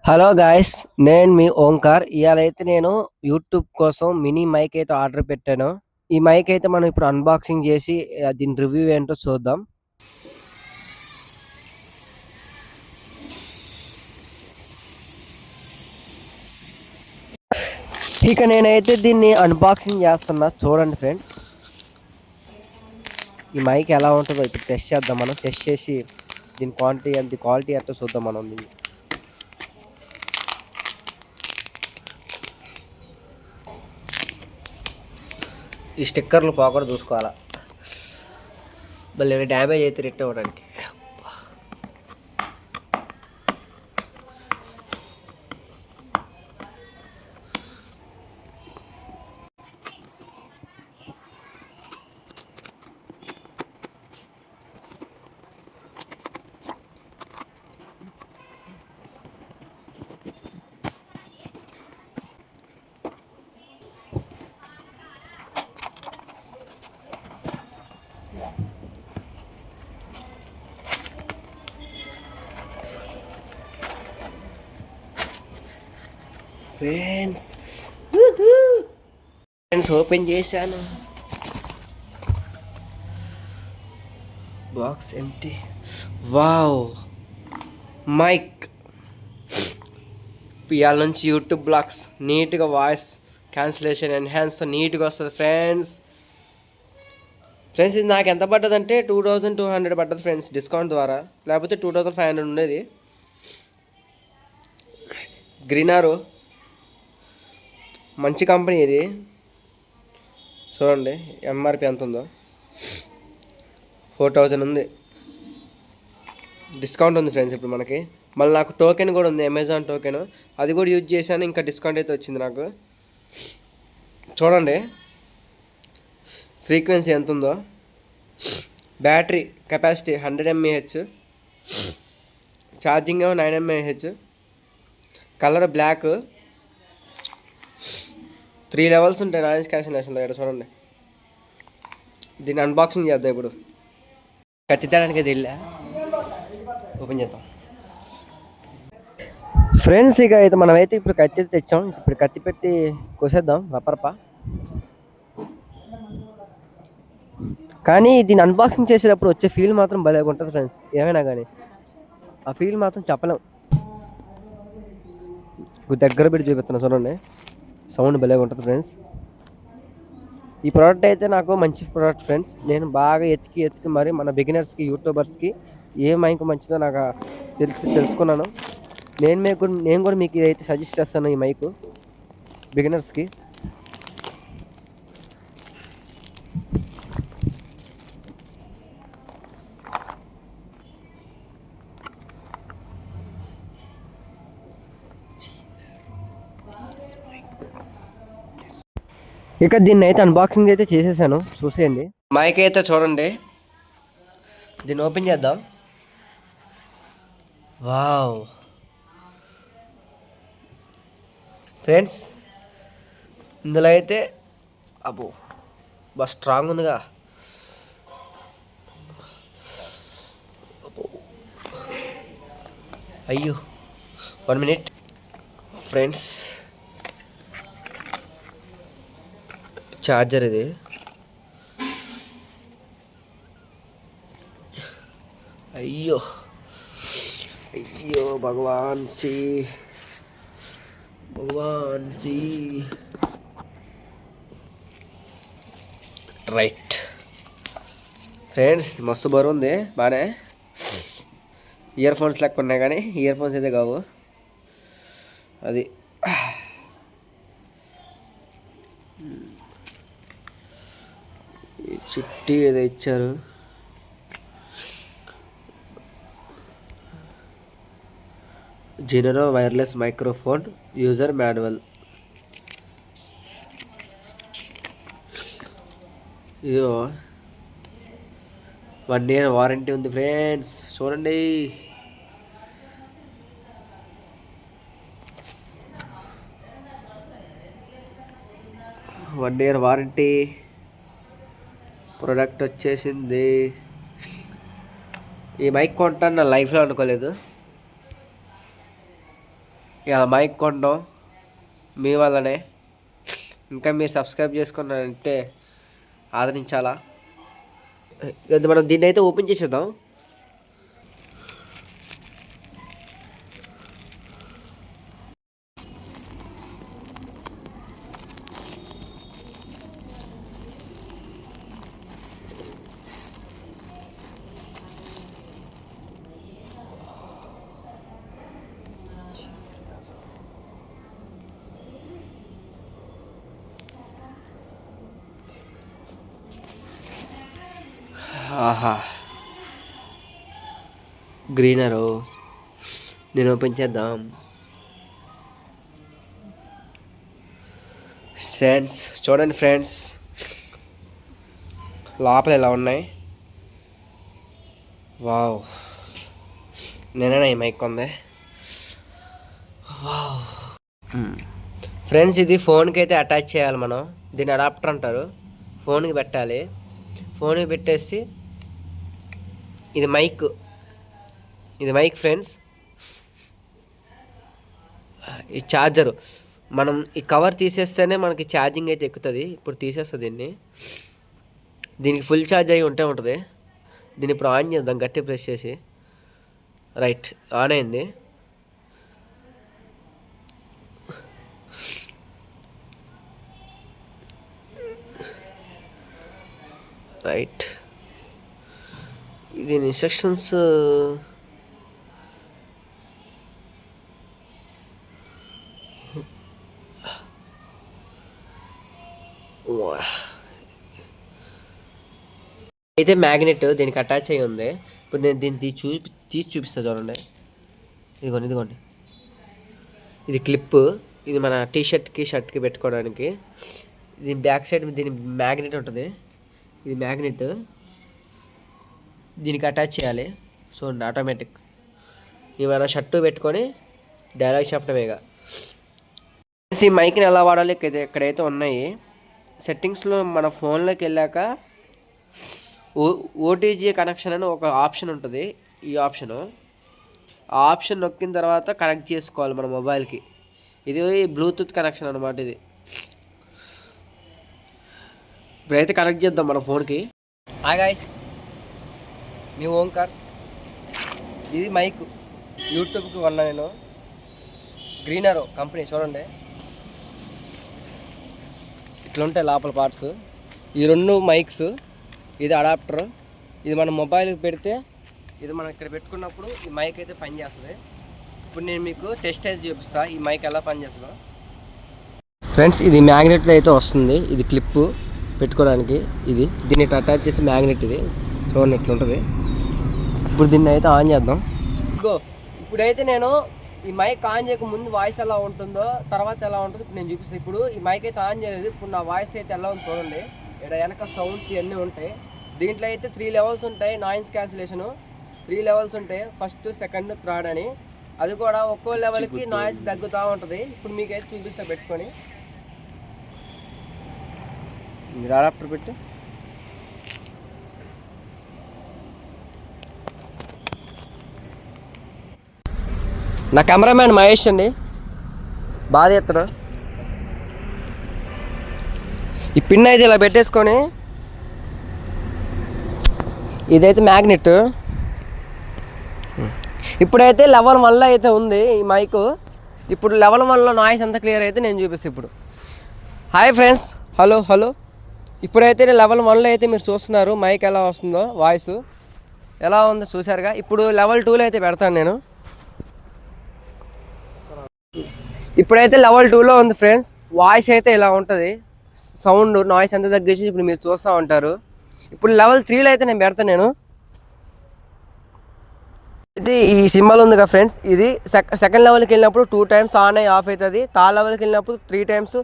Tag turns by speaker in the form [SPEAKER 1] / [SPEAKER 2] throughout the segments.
[SPEAKER 1] Hello guys, నేను మీ ఓంకార్. ఇవాళైతే నేను YouTube కోసం మినీ మైక్ అయితే ఆర్డర్ పెట్టాను. ఈ మైక్ అయితే మనం ఇప్పుడు అన్బాక్సింగ్ చేసి దీని రివ్యూ ఏంటో చూద్దాం. ఇక నేనైతే దీన్ని అన్బాక్సింగ్ చేస్తున్నా, చూడండి ఫ్రెండ్స్. ఈ మైక్ ఎలా ఉంటుందో ఇప్పుడు టెస్ట్ చేద్దాం. మనం టెస్ట్ చేసి దీని క్వాలిటీ ఎట్టో చూద్దాం మనం దీన్ని. ఈ స్టిక్కర్లు పోకుండా చూసుకోవాలా, మళ్ళీ డ్యామేజ్ అయితే రిటర్న్ ఇవ్వడానికి. ఫ్రెండ్స్ ఓపెన్ చేశాను, బాక్స్ ఎంటీ. Wow, mic. ఇవాళ నుంచి యూట్యూబ్ బ్లాగ్స్ నీట్గా వాయిస్ క్యాన్సిలేషన్ ఎన్హాన్స్ నీట్గా వస్తుంది ఫ్రెండ్స్. ఇది నాకు ఎంత పడ్డది అంటే 2200 పడ్డది ఫ్రెండ్స్, డిస్కౌంట్ ద్వారా. లేకపోతే 2500 ఉండేది. గ్రీనారో మంచి కంపెనీ ఇది. చూడండి ఎంఆర్పి ఎంత ఉందో, 4000 ఉంది. డిస్కౌంట్ ఉంది ఫ్రెండ్స్ ఇప్పుడు మనకి. మళ్ళీ నాకు టోకెన్ కూడా ఉంది, అమెజాన్ టోకెన్. అది కూడా యూజ్ చేశాను, ఇంకా డిస్కౌంట్ అయితే వచ్చింది నాకు. చూడండి ఫ్రీక్వెన్సీ ఎంత ఉందో. బ్యాటరీ కెపాసిటీ 100 mAh, ఛార్జింగ్ ఏమో 9 mAh. Colour black. 3 లెవెల్స్ ఉంటాయి నాయిస్ క్యాన్సిలేషన్లో. ఇక్కడ చూడండి. దీన్ని అన్బాక్సింగ్ చేద్దాం ఇప్పుడు. కత్తి తేడానికి అయితే వెళ్ళా, ఓపెన్ చేద్దాం ఫ్రెండ్స్. ఇక అయితే మనమైతే ఇప్పుడు కత్తి తెచ్చాం. ఇప్పుడు కత్తి పెట్టి కోసేద్దాం రపరప. కానీ దీన్ని అన్బాక్సింగ్ చేసేటప్పుడు వచ్చే ఫీల్ మాత్రం భలేగా ఉంటుంది ఫ్రెండ్స్. ఏమైనా కానీ ఆ ఫీల్ మాత్రం చెప్పలేం. దగ్గర పెట్టి చూపిస్తున్నా చూడండి, సౌండ్ భలేగా ఉంటుంది ఫ్రెండ్స్. ఈ ప్రోడక్ట్ అయితే నాకు మంచి ప్రోడక్ట్ ఫ్రెండ్స్. నేను బాగా ఎతికి మరి మన బిగినర్స్కి, యూట్యూబర్స్కి ఏ మైక్ మంచిదో నాకు తెలుసుకున్నాను. నేను కూడా మీకు ఇదైతే సజెస్ట్ చేస్తాను, ఈ మైక్ బిగినర్స్కి. ఇక దీన్ని అయితే అన్బాక్సింగ్ అయితే చేసేసాను, చూసేయండి. మైక్ అయితే చూడండి, దీన్ని ఓపెన్ చేద్దాం. వావ్ ఫ్రెండ్స్, ఇందులో అయితే అబ్బో బాగా స్ట్రాంగ్ ఉందిగా. అయ్యో 1 minute ఫ్రెండ్స్. ఛార్జర్ ఇది. అయ్యో అయ్యో భగవాన్ సి రైట్ ఫ్రెండ్స్. మస్తు బరువు ఉంది, బాగానే. ఇయర్ ఫోన్స్ లెక్క ఉన్నాయి కానీ ఇయర్ ఫోన్స్ అయితే కావు. అది చుట్టి ఏదో ఇచ్చారు. జెనరో వైర్లెస్ మైక్రోఫోన్ యూజర్ మాన్యువల్. ఇదో 1 year వారంటీ ఉంది ఫ్రెండ్స్, చూడండి. One year warranty. ప్రోడక్ట్ వచ్చేసింది. ఈ మైక్ కొంటాను నా లైఫ్లో అనుకోలేదు. ఇలా మైక్ కొనడం మీ వల్లనే. ఇంకా మీరు సబ్స్క్రైబ్ చేసుకున్నారంటే ఆదరించాలా. మనం దీన్ని అయితే ఓపెన్ చేసేద్దాం. ఆహా, గ్రీనరు. నేను ఓపెన్ చేద్దాం. ఫ్రెండ్స్ చూడండి ఫ్రెండ్స్, లోపల ఎలా ఉన్నాయి. వావ్, నేనేనా ఈ మైక్ కొంది. వావ్ ఫ్రెండ్స్, ఇది ఫోన్కి అయితే అటాచ్ చేయాలి మనం. దీన్ని అడాప్టర్ అంటారు. ఫోన్కి పెట్టాలి. ఫోన్కి పెట్టేసి ఇది మైక్ ఫ్రెండ్స్. ఈ ఛార్జరు మనం ఈ కవర్ తీసేస్తేనే మనకి ఛార్జింగ్ అయితే ఎక్కుతుంది. ఇప్పుడు తీసేస్తా దీనికి ఫుల్ ఛార్జ్ అయ్యి ఉంటుంది. దీన్ని ఇప్పుడు ఆన్ చేద్దాం, గట్టి ప్రెస్ చేసి. రైట్, ఆన్ అయింది. రైట్, దీని ఇన్స్ట్రక్షన్స్ అయితే మ్యాగ్నెట్ దీనికి అటాచ్ అయ్యి ఉంది. ఇప్పుడు నేను దీన్ని తీసి చూపిస్తాను చూడండి. ఇదిగోండి, ఇది క్లిప్. ఇది మన షర్ట్కి పెట్టుకోవడానికి. దీని బ్యాక్ సైడ్ దీని మ్యాగ్నెట్ ఉంటుంది. ఇది మ్యాగ్నెట్ దీనికి అటాచ్ చేయాలి. చూడండి, ఆటోమేటిక్. ఇది మన షర్టు పెట్టుకొని డైలాగ్ చెప్పడమేగా. ఈ మైక్ని ఎలా వాడాలి ఇక్కడైతే ఉన్నాయి సెట్టింగ్స్లో. మన ఫోన్లోకి వెళ్ళాక ఓటీజీ కనెక్షన్ అని ఒక ఆప్షన్ ఉంటుంది. ఈ ఆ ఆప్షన్ నొక్కిన తర్వాత కనెక్ట్ చేసుకోవాలి మన మొబైల్కి. ఇది బ్లూటూత్ కనెక్షన్ అనమాట. ఇది ఇప్పుడైతే కనెక్ట్ చేద్దాం మన ఫోన్కి. హాయ్ గైస్, మీ ఓంకార్. ఇది మైక్ యూట్యూబ్కి కొన్నా నేను. గ్రీనరో కంపెనీ. చూడండి, ఇట్లా ఉంటాయి లోపల పార్ట్స్. ఈ 2 మైక్స్. ఇది అడాప్టర్. ఇది మన మొబైల్కి పెడితే ఇది మనం ఇక్కడ పెట్టుకున్నప్పుడు ఈ మైక్ అయితే పనిచేస్తుంది. ఇప్పుడు నేను మీకు టెస్ట్ అయితే చూపిస్తాను ఈ మైక్ ఎలా పనిచేస్తుందో. ఫ్రెండ్స్, ఇది మ్యాగ్నెట్లో అయితే వస్తుంది. ఇది క్లిప్ పెట్టుకోవడానికి. దీన్ని అటాచ్ చేసి మ్యాగ్నెట్. ఇది చూడండి ఎట్లుంటుంది. ఇప్పుడు దీన్ని అయితే ఆన్ చేద్దాం. ఇప్పుడైతే నేను ఈ మైక్ ఆన్ చేయక ముందు వాయిస్ ఎలా ఉంటుందో, తర్వాత ఎలా ఉంటుందో ఇప్పుడు నేను చూపిస్తాను. ఇప్పుడు ఈ మైక్ అయితే ఆన్ చేయలేదు. ఇప్పుడు నా వాయిస్ అయితే ఎలా ఉంది చూడండి. ఇక్కడ వెనక సౌండ్స్ ఇవన్నీ ఉంటాయి. దీంట్లో అయితే 3 లెవెల్స్ ఉంటాయి. నాయిస్ క్యాన్సిలేషను 3 లెవెల్స్ ఉంటాయి. ఫస్ట్, సెకండ్, థర్డ్ అని. అది కూడా ఒక్కో లెవెల్కి నాయిస్ తగ్గుతూ ఉంటుంది. ఇప్పుడు మీకైతే చూపిస్తా పెట్టుకొని. మీరు అడాప్టర్ పెట్టు. నా కెమెరామ్యాన్ మహేష్ అండి, బాగా ఎత్తున. ఈ పిన్ అయితే ఇలా పెట్టేసుకొని, ఇదైతే మ్యాగ్నెట్. ఇప్పుడైతే లెవెల్ 1లో అయితే ఉంది ఈ మైక్. ఇప్పుడు లెవెల్ 1లో నాయిస్ ఎంత క్లియర్ అయితే నేను చూపిస్తాను ఇప్పుడు. Hi friends, hello. ఇప్పుడైతే లెవెల్ 1లో అయితే మీరు చూస్తున్నారు మైక్ ఎలా వస్తుందో, వాయిస్ ఎలా ఉందో చూసారుగా. ఇప్పుడు లెవెల్ 2లో అయితే పెడతాను నేను. ఇప్పుడైతే లెవెల్ 2లో ఉంది ఫ్రెండ్స్. వాయిస్ అయితే ఇలా ఉంటుంది. సౌండ్ నాయిస్ ఎంత తగ్గించి ఇప్పుడు మీరు చూస్తూ ఉంటారు. ఇప్పుడు లెవెల్ 3లో అయితే నేను పెడతాను నేను. ఇది ఈ సింబల్ ఉంది కదా ఫ్రెండ్స్, ఇది సెకండ్ లెవెల్కి వెళ్ళినప్పుడు 2 టైమ్స్ ఆన్ అయ్యి ఆఫ్ అవుతుంది. థర్డ్ లెవెల్కి వెళ్ళినప్పుడు 3 టైమ్స్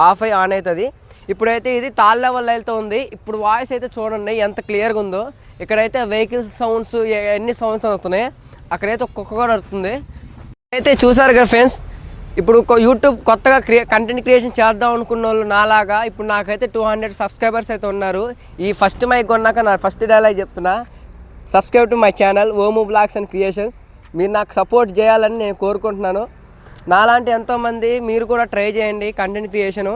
[SPEAKER 1] ఆఫ్ అయ్యి ఆన్ అవుతుంది. ఇప్పుడైతే ఇది థర్డ్ లెవెల్ అయితే ఉంది. ఇప్పుడు వాయిస్ అయితే చూడండి ఎంత క్లియర్గా ఉందో. ఇక్కడైతే వెహికల్స్ సౌండ్స్ ఎన్ని సౌండ్స్ వస్తున్నాయి. అక్కడైతే ఒక్కొక్క కూడా వస్తుంది. అయితే చూసారు కదా ఫ్రెండ్స్, ఇప్పుడు యూట్యూబ్ కొత్తగా కంటెంట్ క్రియేషన్ చేద్దాం అనుకున్న వాళ్ళు నాలాగా ఇప్పుడు నాకైతే 200 సబ్స్క్రైబర్స్ అయితే ఉన్నారు. ఈ ఫస్ట్ మైక్ కొన్నాక నా ఫస్ట్ డైలాగ్ చెప్తున్నా, subscribe to my channel Omu blogs and creations. మీరు నాకు సపోర్ట్ చేయాలని నేను కోరుకుంటున్నాను. నాలాంటి ఎంతోమంది మీరు కూడా ట్రై చేయండి కంటెంట్ క్రియేషను.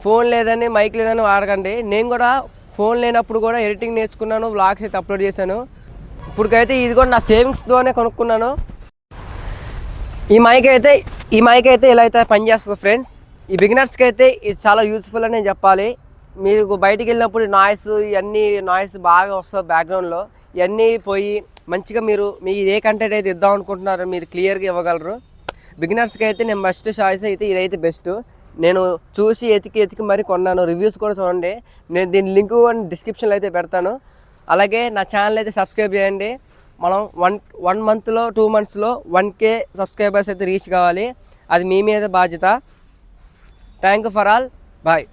[SPEAKER 1] ఫోన్ లేదని మైక్ లేదని వాడకండి. నేను కూడా ఫోన్ లేనప్పుడు కూడా ఎడిటింగ్ నేర్చుకున్నాను, వ్లాగ్స్ అయితే అప్లోడ్ చేశాను. ఇప్పటికైతే ఇది కూడా నా సేవింగ్స్తోనే కొనుక్కున్నాను. ఈ మైక్ అయితే ఇలా అయితే పనిచేస్తుంది ఫ్రెండ్స్. ఈ బిగినర్స్కి అయితే ఇది చాలా యూస్ఫుల్ అని నేను చెప్పాలి. మీరు బయటికి వెళ్ళినప్పుడు నాయిస్ బాగా వస్తుంది బ్యాక్గ్రౌండ్లో, ఇవన్నీ పోయి మంచిగా మీరు ఏ కంటెంట్ అయితే ఇద్దాం అనుకుంటున్నారో మీరు క్లియర్గా ఇవ్వగలరు. బిగినర్స్కి అయితే నేను బెస్ట్ చాయిస్ అయితే ఇదైతే బెస్ట్. నేను చూసి ఎతికి మరి కొన్నాను. రివ్యూస్ కూడా చూడండి. నేను దీని లింక్ డిస్క్రిప్షన్లో అయితే పెడతాను. అలాగే నా ఛానల్ అయితే సబ్స్క్రైబ్ చేయండి. మనం 1 మంత్లో 2 మంత్స్లో 1K సబ్స్క్రైబర్స్ అయితే రీచ్ కావాలి. అది మీ మీద బాధ్యత. Thank you for all. Bye.